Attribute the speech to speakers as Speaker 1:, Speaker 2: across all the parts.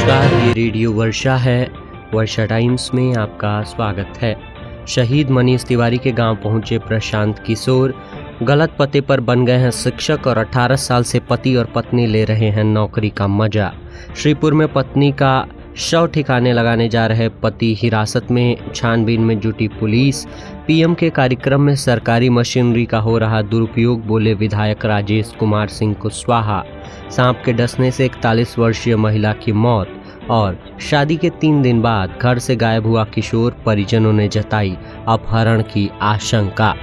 Speaker 1: नमस्कार, ये रेडियो वर्षा है। वर्षा टाइम्स में आपका स्वागत है। शहीद मनीष तिवारी के गांव पहुंचे प्रशांत किशोर। गलत पते पर बन गए हैं शिक्षक और 18 साल से पति और पत्नी ले रहे हैं नौकरी का मजा। श्रीपुर में पत्नी का शव ठिकाने लगाने जा रहे पति हिरासत में, छानबीन में जुटी पुलिस। पीएम के कार्यक्रम में सरकारी मशीनरी का हो रहा दुरुपयोग, बोले विधायक राजेश कुमार सिंह कुशवाहा। सांप के डसने से 41 वर्षीय महिला की मौत। और शादी के 3 दिन बाद घर से गायब हुआ किशोर, परिजनों ने जताई अपहरण की आशंका।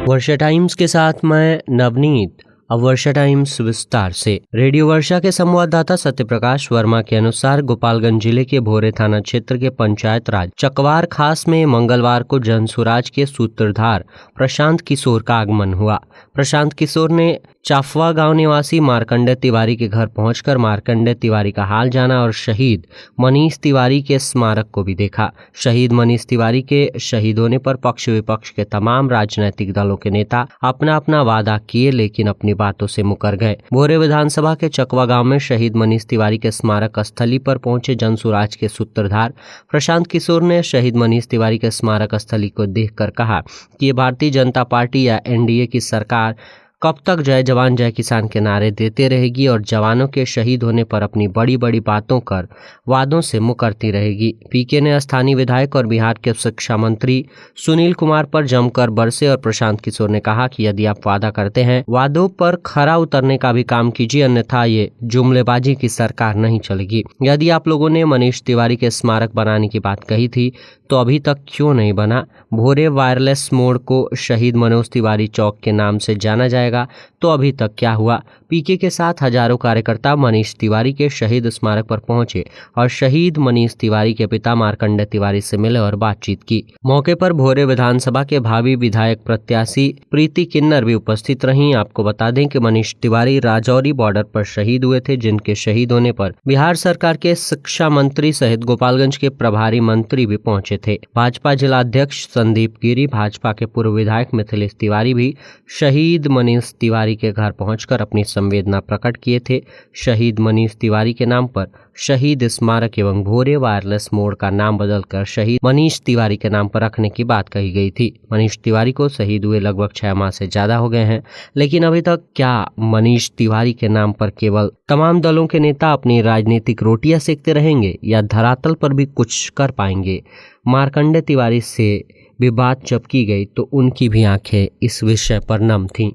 Speaker 1: वर्षा टाइम्स के साथ मैं नवनीत। अब वर्षा टाइम्स विस्तार से। रेडियो वर्षा के संवाददाता सत्यप्रकाश वर्मा के अनुसार गोपालगंज जिले के भोरे थाना क्षेत्र के पंचायत राज चकवार खास में मंगलवार को जनसुराज के सूत्रधार प्रशांत किशोर का आगमन हुआ। प्रशांत किशोर ने चाफवा गांव निवासी मार्कंडेय तिवारी के घर पहुंचकर मार्कंडेय तिवारी का हाल जाना और शहीद मनीष तिवारी के स्मारक को भी देखा। शहीद मनीष तिवारी के शहीद होने पर पक्ष विपक्ष के तमाम राजनीतिक दलों के नेता अपना अपना वादा किए, लेकिन अपनी बातों से मुकर गए। भोरे विधानसभा के चकवा गांव में शहीद मनीष तिवारी के स्मारक स्थली पर पहुंचे जनसुराज के सूत्रधार प्रशांत किशोर ने शहीद मनीष तिवारी के स्मारक स्थली को देखकर कहा कि ये भारतीय जनता पार्टी या एनडीए की सरकार कब तक जय जवान जय किसान के नारे देते रहेगी और जवानों के शहीद होने पर अपनी बड़ी बड़ी बातों कर वादों से मुकरती रहेगी। पीके ने स्थानीय विधायक और बिहार के शिक्षा मंत्री सुनील कुमार पर जमकर बरसे और प्रशांत किशोर ने कहा कि यदि आप वादा करते हैं, वादों पर खरा उतरने का भी काम कीजिए, अन्यथा ये जुमलेबाजी की सरकार नहीं चलेगी। यदि आप लोगों ने मनीष तिवारी के स्मारक बनाने की बात कही थी तो अभी तक क्यों नहीं बना? भोरे वायरलेस मोड़ को शहीद मनोज तिवारी चौक के नाम से जाना जाएगा, तो अभी तक क्या हुआ? पीके के साथ हजारों कार्यकर्ता मनीष तिवारी के शहीद स्मारक पर पहुंचे और शहीद मनीष तिवारी के पिता मार्कंडेय तिवारी से मिले और बातचीत की। मौके पर भोरे विधानसभा के भावी विधायक प्रत्याशी प्रीति किन्नर भी उपस्थित रहीं। आपको बता दें कि मनीष तिवारी राजौरी बॉर्डर पर शहीद हुए थे, जिनके शहीद होने पर बिहार सरकार के शिक्षा मंत्री सहित गोपालगंज के प्रभारी मंत्री भी पहुंचे थे। भाजपा जिला अध्यक्ष संदीप गिरी, भाजपा के पूर्व विधायक मिथिलेश तिवारी भी शहीद मनीष तिवारी के घर पहुंचकर अपनी संवेदना प्रकट किए थे। शहीद मनीष तिवारी के नाम पर शहीद स्मारक एवं भोरे वायरलेस मोड़ का नाम बदलकर शहीद मनीष तिवारी के नाम पर रखने की बात कही गई थी। मनीष तिवारी को शहीद हुए लगभग 6 माह से ज्यादा हो गए हैं, लेकिन अभी तक क्या मनीष तिवारी के नाम पर केवल तमाम दलों के नेता अपनी राजनीतिक रोटियां सेकते रहेंगे या धरातल पर भी कुछ कर पाएंगे? मार्कंडेय तिवारी से भी बात जब की गई तो उनकी भी आंखें इस विषय पर नम थीं।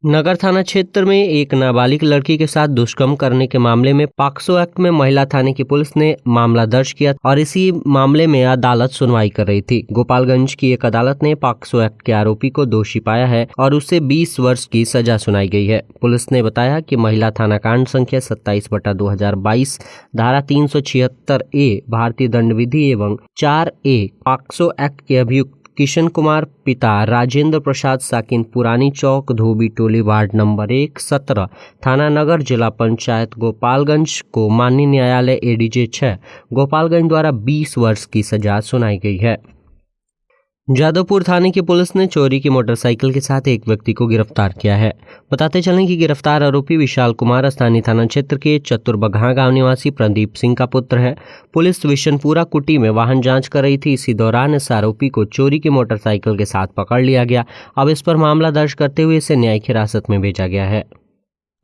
Speaker 1: नगर थाना क्षेत्र में एक नाबालिग लड़की के साथ दुष्कर्म करने के मामले में पॉक्सो एक्ट में महिला थाने की पुलिस ने मामला दर्ज किया और इसी मामले में अदालत सुनवाई कर रही थी। गोपालगंज की एक अदालत ने पॉक्सो एक्ट के आरोपी को दोषी पाया है और उसे 20 वर्ष की सजा सुनाई गई है। पुलिस ने बताया कि महिला थाना कांड संख्या 27/2022 धारा 376A भारतीय दंड विधि एवं 4A पॉक्सो एक्ट के अभियुक्त किशन कुमार पिता राजेंद्र प्रसाद साकिन पुरानी चौक धोबी टोली वार्ड नंबर 1 17 थाना नगर जिला पंचायत गोपालगंज को माननीय न्यायालय एडीजे 6 गोपालगंज द्वारा 20 वर्ष की सजा सुनाई गई है। जादवपुर थाने की पुलिस ने चोरी की मोटरसाइकिल के साथ एक व्यक्ति को गिरफ्तार किया है। बताते चलें कि गिरफ्तार आरोपी विशाल कुमार स्थानीय थाना क्षेत्र के चतुर्बघा गांव निवासी प्रदीप सिंह का पुत्र है। पुलिस विशनपुरा कुटी में वाहन जांच कर रही थी। इसी दौरान इस आरोपी को चोरी की मोटरसाइकिल के साथ पकड़ लिया गया। अब इस पर मामला दर्ज करते हुए इसे न्यायिक हिरासत में भेजा गया है।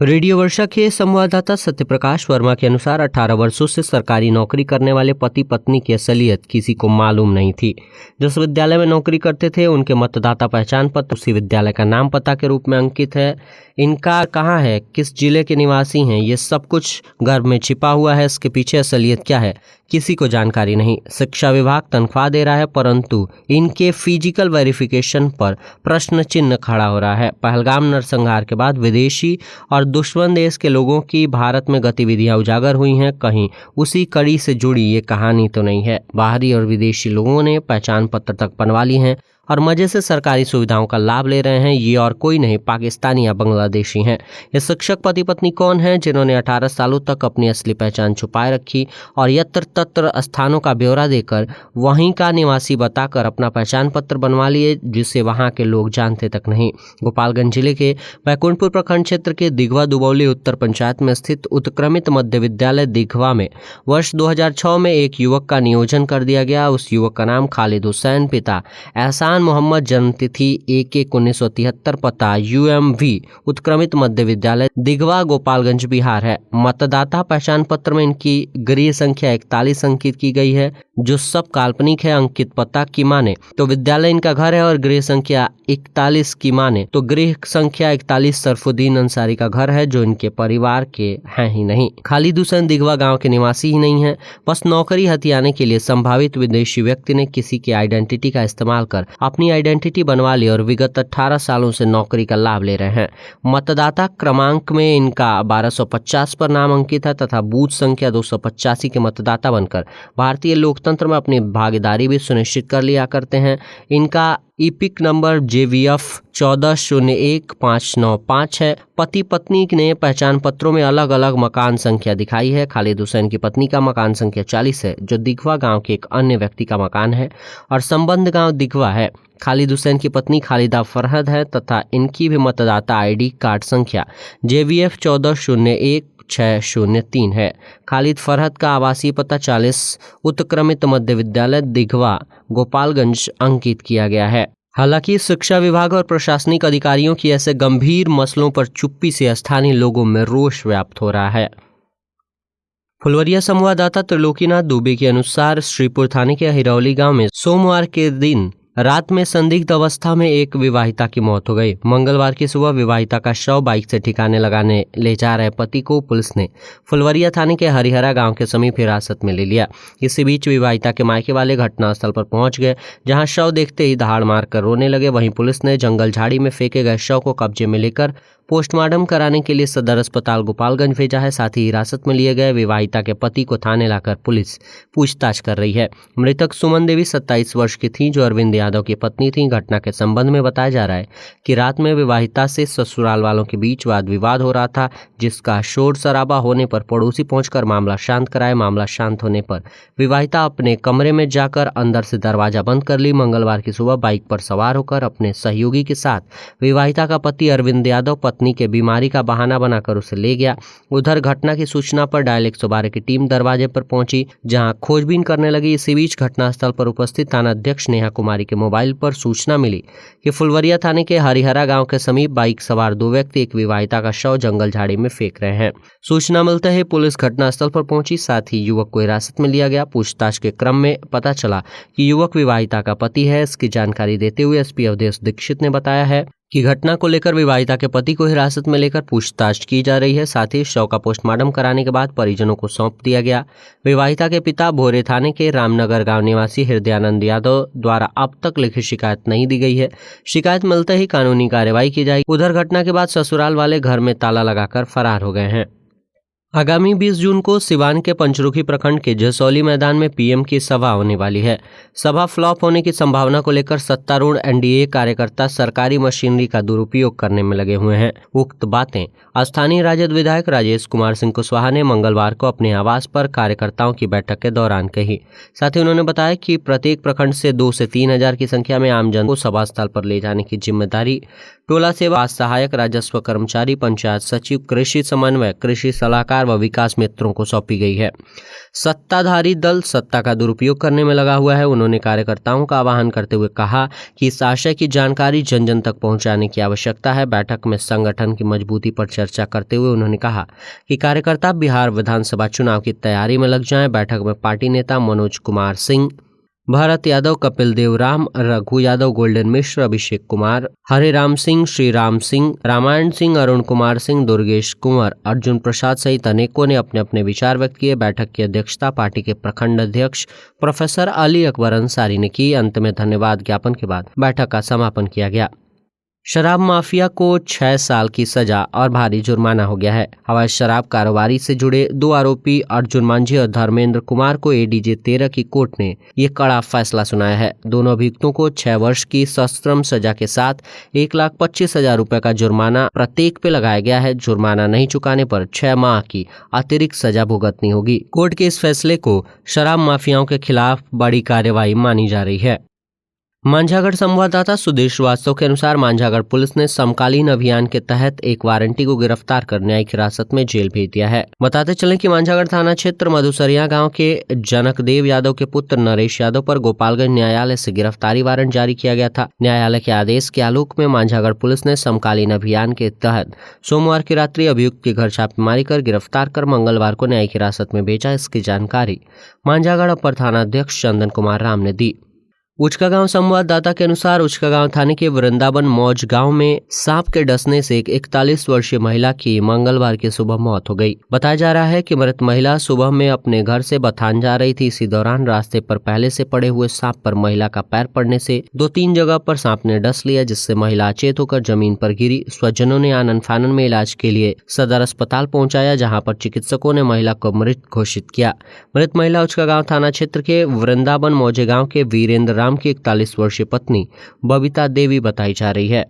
Speaker 1: रेडियो वर्षा के संवाददाता सत्यप्रकाश वर्मा के अनुसार 18 वर्षों से सरकारी नौकरी करने वाले पति पत्नी की असलियत किसी को मालूम नहीं थी। जिस विद्यालय में नौकरी करते थे उनके मतदाता पहचान पत्र उसी विद्यालय का नाम पता के रूप में अंकित है। इनका कहाँ है, किस जिले के निवासी हैं, ये सब कुछ गर्भ में छिपा हुआ है। इसके पीछे असलियत क्या है किसी को जानकारी नहीं। शिक्षा विभाग तनख्वाह दे रहा है, परंतु इनके फिजिकल वेरिफिकेशन पर प्रश्न चिन्ह खड़ा हो रहा है। पहलगाम नरसंहार के बाद विदेशी और दुश्मन देश के लोगों की भारत में गतिविधियां उजागर हुई हैं। कहीं उसी कड़ी से जुड़ी ये कहानी तो नहीं है। बाहरी और विदेशी लोगों ने पहचान पत्र तक बनवा ली हैं और मजे से सरकारी सुविधाओं का लाभ ले रहे हैं। ये और कोई नहीं, पाकिस्तानी या बांग्लादेशी हैं। ये शिक्षक पति पत्नी कौन हैं जिन्होंने 18 सालों तक अपनी असली पहचान छुपाए रखी और यत्र तत्र स्थानों का ब्यौरा देकर वहीं का निवासी बताकर अपना पहचान पत्र बनवा लिए, जिसे वहां के लोग जानते तक नहीं। गोपालगंज जिले के बैकुंठपुर प्रखंड क्षेत्र के दिघवा दुबौली उत्तर पंचायत में स्थित उत्क्रमित मध्य विद्यालय दिघवा में वर्ष 2006 में एक युवक का नियोजन कर दिया गया। उस युवक का नाम खालिद हुसैन, पिता एहसान मोहम्मद, जन्मतिथि 1/1/1973, पता UMV उत्क्रमित मध्य विद्यालय दिघवा, गोपालगंज, बिहार है। मतदाता पहचान पत्र में इनकी गृह संख्या 41 अंकित की गई है, जो सब काल्पनिक है। अंकित पता की माने तो विद्यालय इनका घर है और गृह संख्या 41 की माने तो गृह संख्या 41 सरफुद्दीन अंसारी का घर है, जो इनके परिवार के हैं ही नहीं। खालिद हुसैन दिघवा गांव के निवासी ही नहीं है, बस नौकरी हथियाने के लिए संभावित विदेशी व्यक्ति ने किसी की आइडेंटिटी का इस्तेमाल कर अपनी आइडेंटिटी बनवा ली और विगत 18 सालों से नौकरी का लाभ ले रहे हैं। मतदाता क्रमांक में इनका 1250 पर नाम अंकित है तथा बूथ संख्या 285 के मतदाता बनकर भारतीय लोकतंत्र में अपनी भागीदारी भी सुनिश्चित कर लिया करते हैं। इनका ईपिक नंबर JVF 1401595 है। पति पत्नी ने पहचान पत्रों में अलग अलग मकान संख्या दिखाई है। खालिद हुसैन की पत्नी का मकान संख्या 40 है, जो दिघवा गांव के एक अन्य व्यक्ति का मकान है और संबंध गांव दिघवा है। खालिद हुसैन की पत्नी खालिदा फरहद है तथा इनकी भी मतदाता ID कार्ड संख्या JVF 1401603 है। खालिद फरहद का आवासीय पता 40 उत्क्रमित मध्य विद्यालय दिघवा, गोपालगंज अंकित किया गया है। हालांकि शिक्षा विभाग और प्रशासनिक अधिकारियों की ऐसे गंभीर मसलों पर चुप्पी से स्थानीय लोगों में रोष व्याप्त हो रहा है। फुलवरिया संवाददाता त्रिलोकीनाथ दुबे के अनुसार श्रीपुर थाने के हिरौली गांव में सोमवार के दिन रात में संदिग्ध अवस्था में एक विवाहिता की मौत हो गई। मंगलवार की सुबह विवाहिता का शव बाइक से ठिकाने लगाने ले जा रहे पति को पुलिस ने फुलवरिया थाने के हरिहरा गांव के समीप हिरासत में ले लिया। इसी बीच विवाहिता के मायके वाले घटनास्थल पर पहुंच गए, जहां शव देखते ही दहाड़ मारकर रोने लगे। वहीं पुलिस ने जंगल झाड़ी में फेंके गए शव को कब्जे में लेकर पोस्टमार्टम कराने के लिए सदर अस्पताल गोपालगंज भेजा है। साथ ही हिरासत में लिए गए विवाहिता के पति को थाने लाकर पुलिस पूछताछ कर रही है। मृतक सुमन देवी 27 वर्ष की थी, जो अरविंद यादव की पत्नी थी। घटना के संबंध में बताया जा रहा है कि रात में विवाहिता से ससुराल वालों के बीच वाद विवाद हो रहा था, जिसका शोर शराबा होने पर पड़ोसी पहुंचकर मामला शांत कराए। मामला शांत होने पर विवाहिता अपने कमरे में जाकर अंदर से दरवाजा बंद कर ली। मंगलवार की सुबह बाइक पर सवार होकर अपने सहयोगी के साथ विवाहिता का पति अरविंद यादव पत्नी के बीमारी का बहाना बनाकर उसे ले गया। उधर घटना की सूचना पर डायल 112 की टीम दरवाजे पर पहुंची, जहां खोजबीन करने लगी। इसी बीच घटनास्थल पर उपस्थित थाना अध्यक्ष नेहा कुमारी के मोबाइल पर सूचना मिली कि फुलवरिया थाने के हरिहरा गांव के समीप बाइक सवार 2 व्यक्ति एक विवाहिता का शव जंगल झाड़ी में फेंक रहे हैं। सूचना मिलते ही पुलिस घटनास्थल पर पहुंची, साथ ही युवक को हिरासत में लिया गया। पूछताछ के क्रम में पता चला कि युवक विवाहिता का पति है। इसकी जानकारी देते हुए SP अवधेश दीक्षित ने बताया है कि घटना को लेकर विवाहिता के पति को हिरासत में लेकर पूछताछ की जा रही है। साथ ही शव का पोस्टमार्टम कराने के बाद परिजनों को सौंप दिया गया। विवाहिता के पिता भोरे थाने के रामनगर गांव निवासी हृदयानंद यादव द्वारा अब तक लिखित शिकायत नहीं दी गई है। शिकायत मिलते ही कानूनी कार्रवाई की जाएगी। उधर घटना के बाद ससुराल वाले घर में ताला लगाकर फरार हो गए हैं। आगामी 20 जून को सिवान के पंचरुखी प्रखंड के जसौली मैदान में PM की सभा होने वाली है। सभा फ्लॉप होने की संभावना को लेकर सत्तारूढ़ NDA कार्यकर्ता सरकारी मशीनरी का दुरुपयोग करने में लगे हुए हैं। उक्त बातें स्थानीय राजद विधायक राजेश कुमार सिंह कुशवाहा ने मंगलवार को अपने आवास पर कार्यकर्ताओं की बैठक के दौरान कही। साथ ही उन्होंने बताया कि प्रत्येक प्रखंड से 2 से 3 हजार की संख्या में आमजन को सभा स्थल पर ले जाने की जिम्मेदारी टोला सेवा सहायक, राजस्व कर्मचारी, पंचायत सचिव, कृषि समन्वय, कृषि सलाहकार व विकास मित्रों को सौंपी गई है। सत्ताधारी दल सत्ता का दुरुपयोग करने में लगा हुआ है। उन्होंने कार्यकर्ताओं का आह्वान करते हुए कहा कि इस आशय की जानकारी जन जन तक पहुंचाने की आवश्यकता है। बैठक में संगठन की मजबूती पर चर्चा करते हुए उन्होंने कहा कि कार्यकर्ता बिहार विधानसभा चुनाव की तैयारी में लग जाएं। बैठक में पार्टी नेता मनोज कुमार सिंह, भरत यादव, कपिल देव राम, रघु यादव, गोल्डन मिश्र, अभिषेक कुमार, हरे राम सिंह, श्री राम सिंह, रामायण सिंह, अरुण कुमार सिंह, दुर्गेश कुंवर, अर्जुन प्रसाद सहित अनेकों ने अपने अपने विचार व्यक्त किए। बैठक की अध्यक्षता पार्टी के प्रखंड अध्यक्ष प्रोफेसर अली अकबर अंसारी ने की। अंत में धन्यवाद ज्ञापन के बाद बैठक का समापन किया गया। शराब माफिया को 6 साल की सजा और भारी जुर्माना हो गया है। अवैध शराब कारोबारी से जुड़े 2 आरोपी अर्जुन मांझी और धर्मेंद्र कुमार को एडीजे 13 की कोर्ट ने ये कड़ा फैसला सुनाया है। दोनों अभियुक्तों को 6 वर्ष की सश्रम सजा के साथ 1,25,000 रुपए का जुर्माना प्रत्येक पे लगाया गया है। जुर्माना नहीं चुकाने पर 6 माह की अतिरिक्त सजा भुगतनी होगी। कोर्ट के इस फैसले को शराब माफियाओं के खिलाफ बड़ी कार्रवाई मानी जा रही है। मांझागढ़ संवाददाता सुदेश श्रीवास्तव के अनुसार मांझागढ़ पुलिस ने समकालीन अभियान के तहत एक वारंटी को गिरफ्तार कर न्यायिक हिरासत में जेल भेज दिया है। बताते चलें कि मांझागढ़ थाना क्षेत्र मधुसरिया गांव के जनकदेव यादव के पुत्र नरेश यादव पर गोपालगंज न्यायालय से गिरफ्तारी वारंट जारी किया गया था। न्यायालय के आदेश के आलोक में मांझागढ़ पुलिस ने समकालीन अभियान के तहत सोमवार की रात्रि अभियुक्त के घर छापेमारी कर गिरफ्तार कर मंगलवार को न्यायिक हिरासत में भेजा। इसकी जानकारी मांझागढ़ अपर थानाध्यक्ष चंदन कुमार राम ने दी। उचका गांव संवाददाता के अनुसार उचका गांव थाने के वृंदावन मौज गांव में सांप के डसने से एक 41 वर्षीय महिला की मंगलवार की सुबह मौत हो गई। बताया जा रहा है कि मृत महिला सुबह में अपने घर से बथान जा रही थी। इसी दौरान रास्ते पर पहले से पड़े हुए सांप पर महिला का पैर पड़ने से 2-3 जगह पर सांप ने डस लिया, जिससे महिला अचेत होकर जमीन पर गिरी। स्वजनों ने आनन फानन में इलाज के लिए सदर अस्पताल पहुंचाया, जहां पर चिकित्सकों ने महिला को मृत घोषित किया। मृत महिला उचका गांव थाना क्षेत्र के वृंदावन मौजे गांव के वीरेंद्र की 41 वर्षीय पत्नी बबीता देवी बताई जा रही है।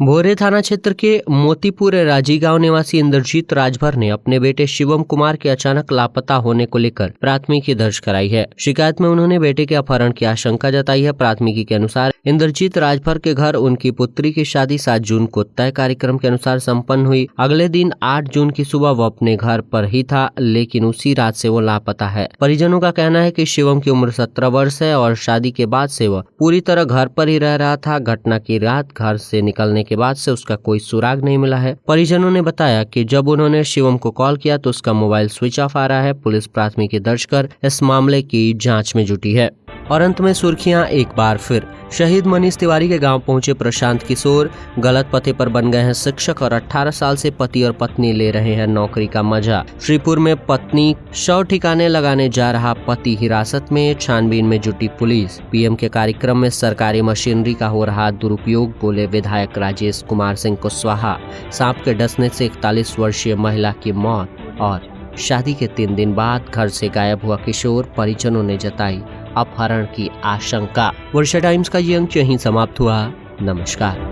Speaker 1: भोरे थाना क्षेत्र के मोतीपुर राजी गांव निवासी इंद्रजीत राजभर ने अपने बेटे शिवम कुमार के अचानक लापता होने को लेकर प्राथमिकी दर्ज कराई है। शिकायत में उन्होंने बेटे के अपहरण की आशंका जताई है। प्राथमिकी के अनुसार इंद्रजीत राजभर के घर उनकी पुत्री की शादी 7 जून को तय कार्यक्रम के अनुसार संपन्न हुई। अगले दिन 8 जून की सुबह वो अपने घर पर ही था, लेकिन उसी रात से वो लापता है। परिजनों का कहना है कि शिवम की उम्र 17 वर्ष है और शादी के बाद से वह पूरी तरह घर पर ही रह रहा था। घटना की रात घर से निकलने के बाद से उसका कोई सुराग नहीं मिला है। परिजनों ने बताया कि जब उन्होंने शिवम को कॉल किया तो उसका मोबाइल स्विच ऑफ आ रहा है। पुलिस प्राथमिकी दर्ज कर इस मामले की जांच में जुटी है। और अंत में सुर्खियां एक बार फिर। शहीद मनीष तिवारी के गांव पहुंचे प्रशांत किशोर। गलत पते पर बन गए हैं शिक्षक और 18 साल से पति और पत्नी ले रहे हैं नौकरी का मजा। श्रीपुर में पत्नी शव ठिकाने लगाने जा रहा पति हिरासत में, छानबीन में जुटी पुलिस। पीएम के कार्यक्रम में सरकारी मशीनरी का हो रहा दुरुपयोग, बोले विधायक राजेश कुमार सिंह कुशवाहा। सांप के डसने से 41 वर्षीय महिला की मौत और शादी के 3 दिन बाद घर से गायब हुआ किशोर, परिजनों ने जताई अपहरण की आशंका। वर्षा टाइम्स का ये अंक यहीं समाप्त हुआ। नमस्कार।